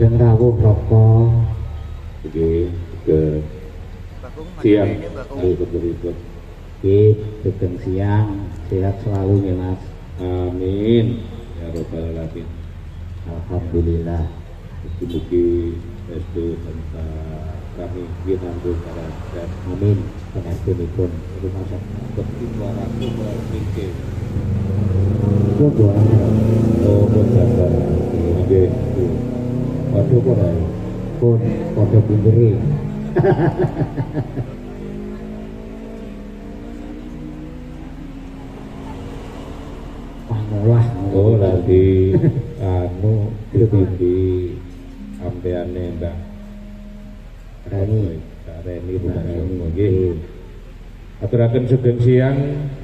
Sugeng rawuh roko. Oke, ke siang berikut. Oke, sugeng siang, sehat selalu ya Mas. Amin ya robbal alamin. Alhamdulillah. Mugi-mugi restu tansah kami ginantu paragat. Amin. Panjenenganipun rumah sakit Pertimbanganku berpikir. Kok Oh, benar. Oke. Waduh kok ae. pun padha bundere. Pangolah. Oh, lagi anu di ampeane Mbak Reni. Reni Rumanyono nggih. Aturaken sugeng siang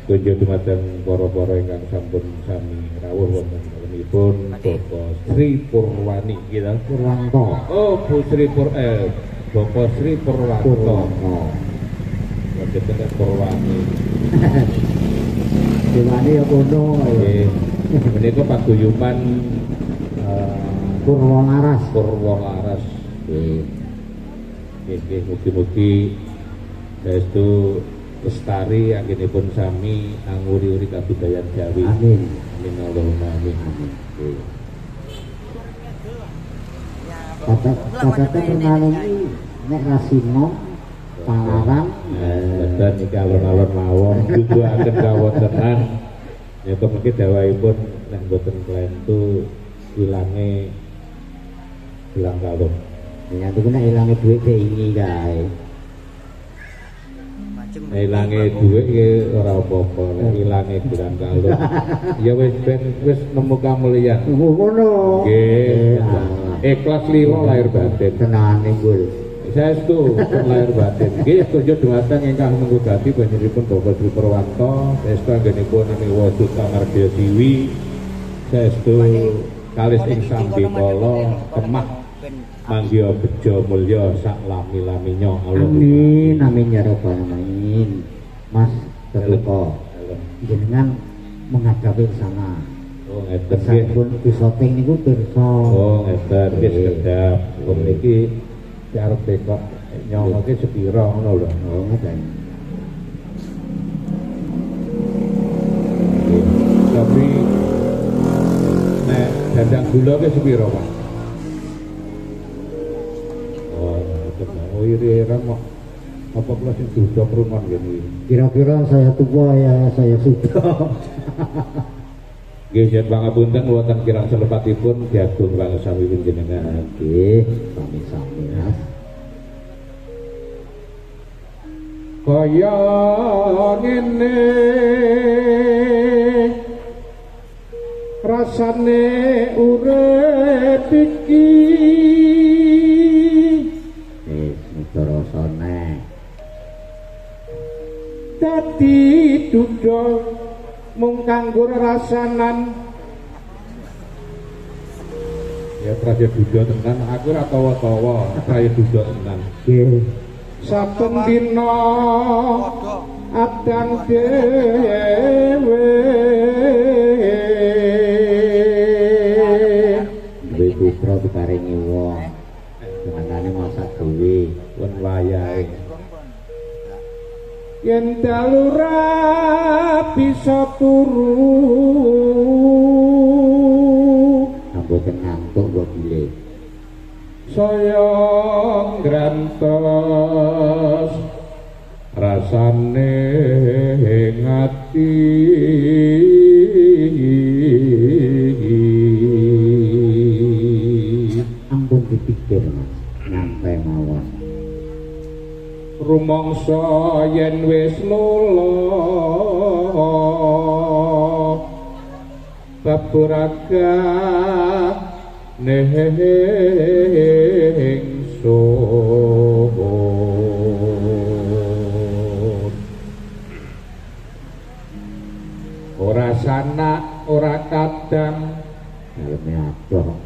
kunjuk dumateng para-para ingkang sampun sami rawuh wonten salemipun Bapak Sri Purwani kita Purwanto. Oh, Bu Sri Bapak Sri Purwanto. Wonten Purwani. Dimana ya kono ya. Menika paguyuban Purwolaras. Purwolaras. Nggih, mugi-mugi saestu lestari anggenipun sami anguri-uri kabudayan Jawi. Amin. Amin Allahumma amin. Kata-kata mengalami nek rasino Palaran dan iki alon-alon mawon tujuaken kawontenan ya mungkin dawuhipun nek mboten klentu ilange ilang kalung. ya itu nek ilange duit diingi kae. Ilange dhuwit ki ora apa-apa, nek ilange bilang kalung. Ya wis nemu kamulyan. Ngono. Nggih. Ikhlas lilo lahir batin. Tenane Gul. Saestu lahir batin. Nggih kunjuk dumateng ingkang menggugati panjenenganipun Bapak Sri Purwanto, saestu anggenipun nami wujud Kamardya Siwi. Saestu kalis ing sambikala kemah manggya bejo mulya sak lami-laminyo. Amin amin ya rabbal alamin. Mas Tetuko jenengan menghadapi sana. Oh ngeten nggih. Sampun disoting niku pirsa. Oh ngeten wis kedap. Niki arep tekok nyolongke sepira ngono lho. Oh ngeten. Tapi nek dandang gula ke sepira, Pak? Oh, iri-ira kok apa kula sing duda perumahan ngene. Kira-kira saya tua ya saya sudah. Nggih, yen pangapunten wonten kirang selepatipun diagung pangsami panjenengan. Nggih, sami-sami Mas. Kaya ngene rasane urip iki Rasane dadi duda mung kanggo rasanan. Ya praja duda tenan, aku ora tawa-tawa, praja duda tenan. nggih. Saben dina adang dhewe Duwe putra diparingi wong. Senengane masak dhewe. pun wayahe yen dalu ra bisa turu Amboten ngantuk kok pilih. saya ngrantos rasane ngati Ampun dipikir Mas, ngantai mawon. rumangsa yen wis lolo baburaga ingsun ora sanak ora kadang Daleme adoh.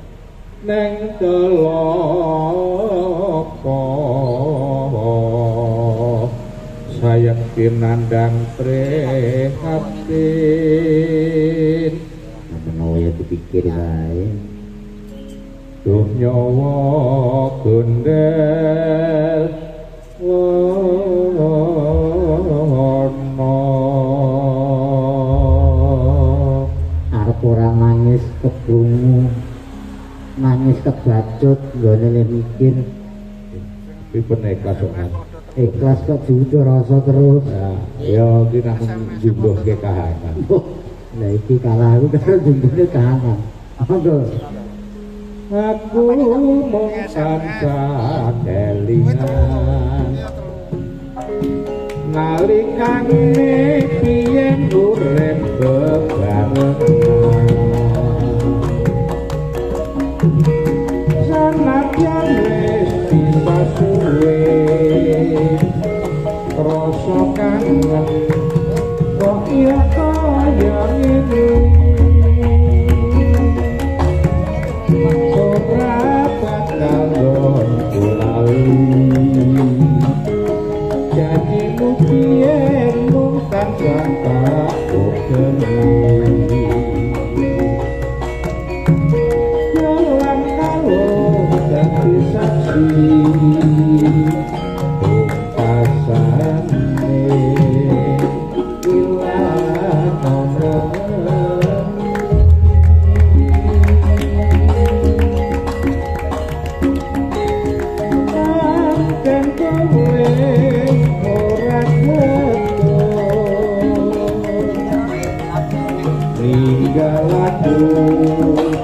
neng telopo sayang pinandang prihatin Menawa ya dipikir wae. duh nyawa gondel wono arep ora nangis kebungu nangis kebacut nggone le mikir pripun ikhlas kok Mas ikhlas kok diutur rasa terus ya iki namung jumbuhke kahanan lah iki kalah aku karo jumbuhke kahanan monggo aku mung tansah kelingan nalikane biyen urip bebarengan sanadyan wis bisa suwe rasa kangen kok iya kaya ngene ora bakal kulali janjimu biyen mung tansah tak kene jalan kalau dadi saksi pasane ilang nomor dan kowe ora ninggal aku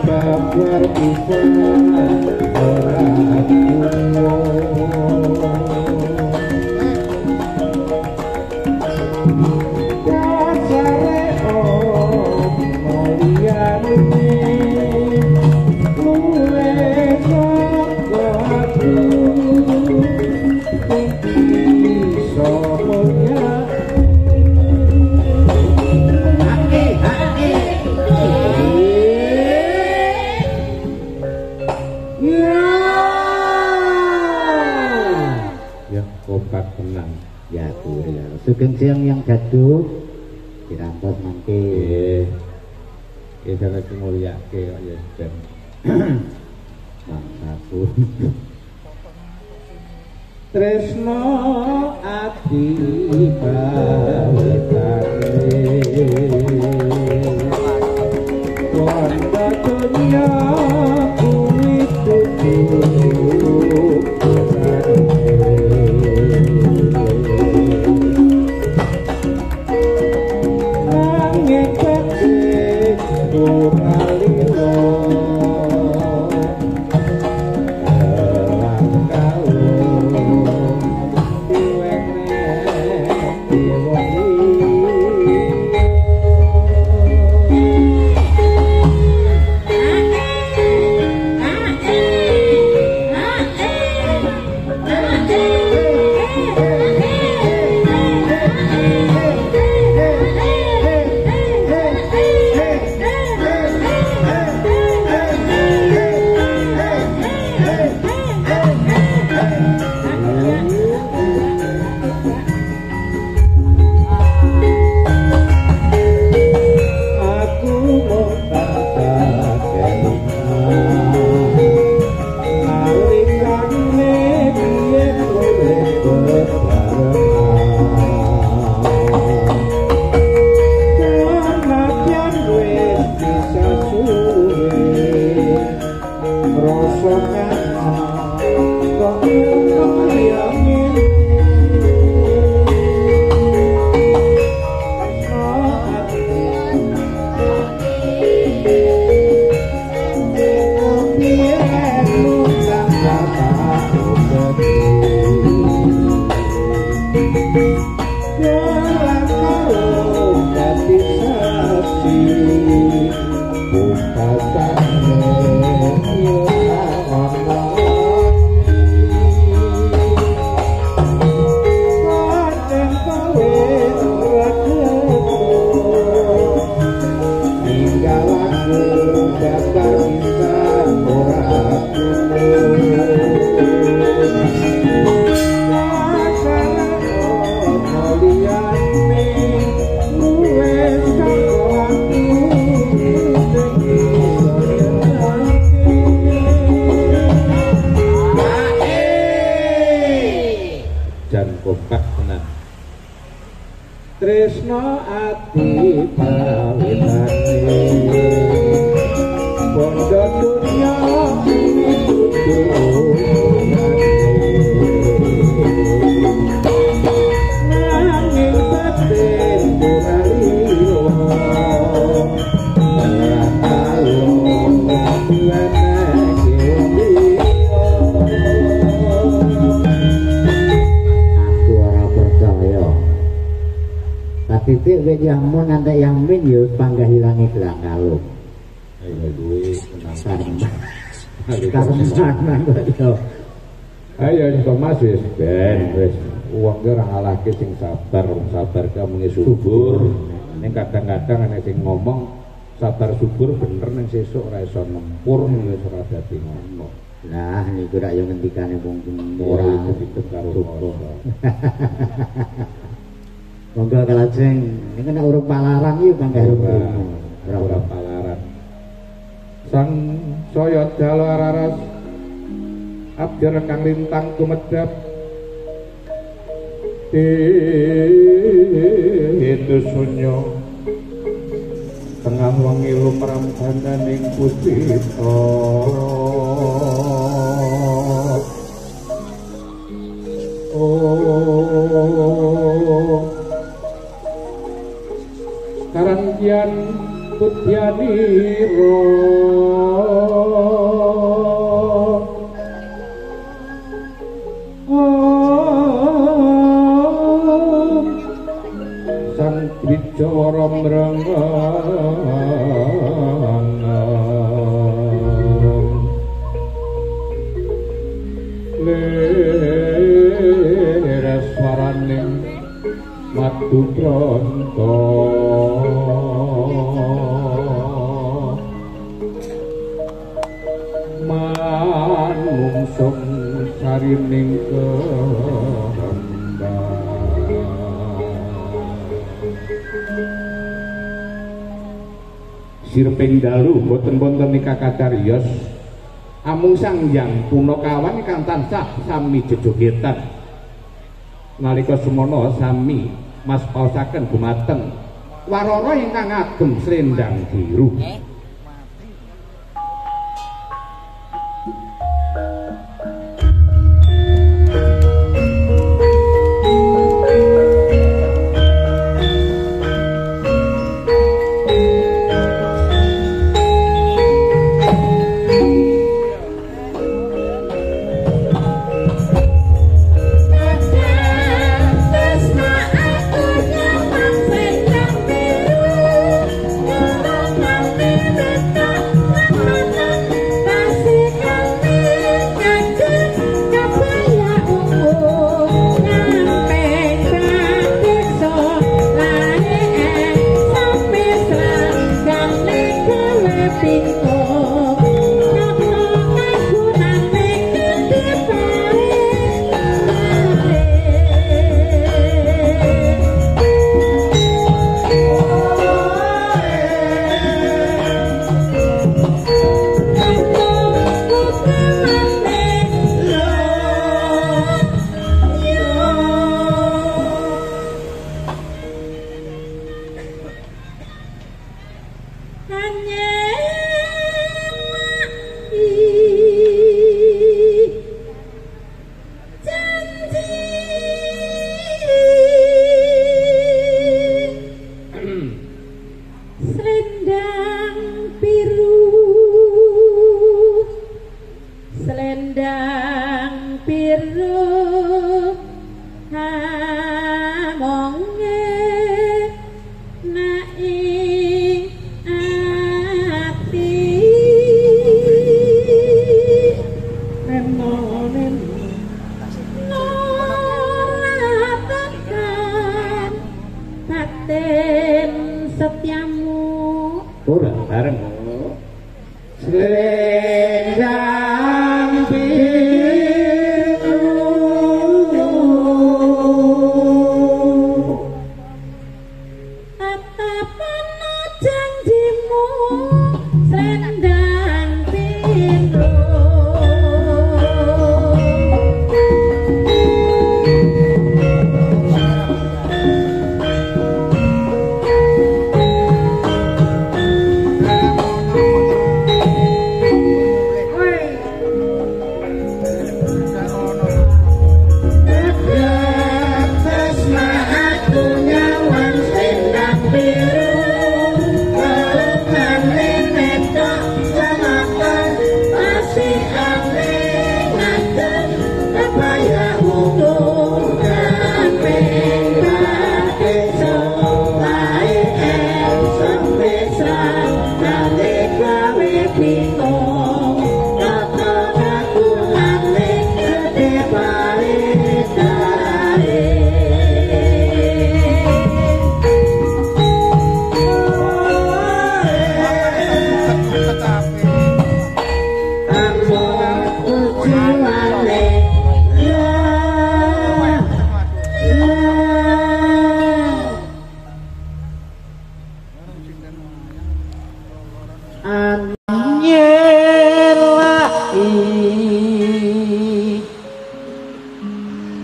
kabar bisa ora dasare liyane luwe saka aku iso mulia ya kompak tenang ya kuria sugeng siang yang gaduh dirampas mangke ya sampe mulyake kok ya ben bangsaku tresno ati bawetane wanda dunya kuwi tutup kompak tenan. Tresno ati pawitane bondo dunya nanging batin duralio titik wit yamun ngantek yamin ya panggah hilangi gelang kalung. Ayo duwe penasaran. Karenan kok yo. Ayo iso Mas wis ben wis wong ki ora ngalahke sing sabar, wong sabar ka mung subur. Ning kadang-kadang ana sing ngomong sabar subur bener ning sesuk ora iso nempur wis ora dadi ngono. Nah niku rak yo ngendikane wong ora dipikir karo monggo kalajeng ning nek urip palaran iki panggah ora palaran. Sang saya dalu araras abdir kang lintang tumedhap itu sunyo tengah wengi lumrambaning putita Karangkian Putyaniro Sang Wijawara mrengang leres swaraning madu pronto manungsung sarining sirping dalu boten wonten nikah kacariyos amung sang Hyang Punakawan ingkang tansah sami jejogetan nalika semono sami mas paosaken gumateng warara ingkang agem slendang biru.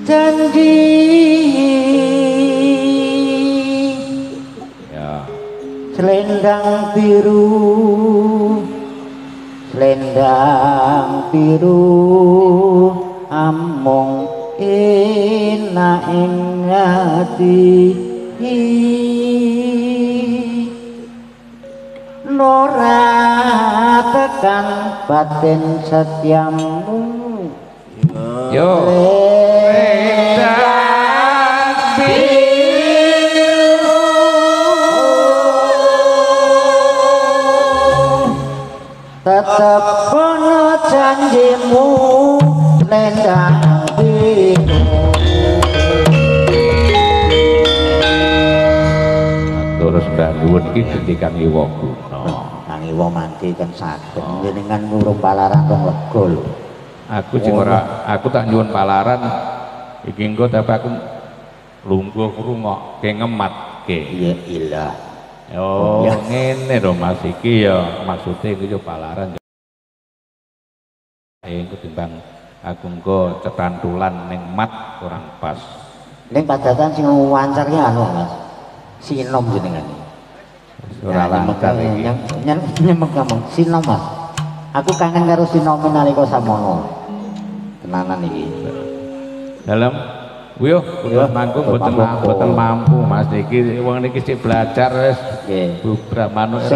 janji ya selendang biru amung enak ing ati nora tekan batin setiamu yo tetep kono janjimu selendang biru terus mbak nuwun iki gendhikan Iwa Guna. Kang Iwa mangke kan saged jenengan ngurung palaran rong lega lho. Aku sing ora aku tak nyuwun palaran iki engko tapi aku lungguh ngrungokke ngematke. Ya ilah. Oh, ngene lho Mas iki ya maksude iku yo palaran. Engko timbang aku engko cetantulan ning mat kurang pas. Ning padatan sing wawancar ki anu Mas. Sinom jenengan. Ora lancar iki. Nyemek ngomong sinom Mas. Aku kangen karo sinom nalika samono. Tenanan iki. Dalam Wih, kula manggung boten mampu Mas iki wong niki sik belajar wis. Nggih. Beberapa manuk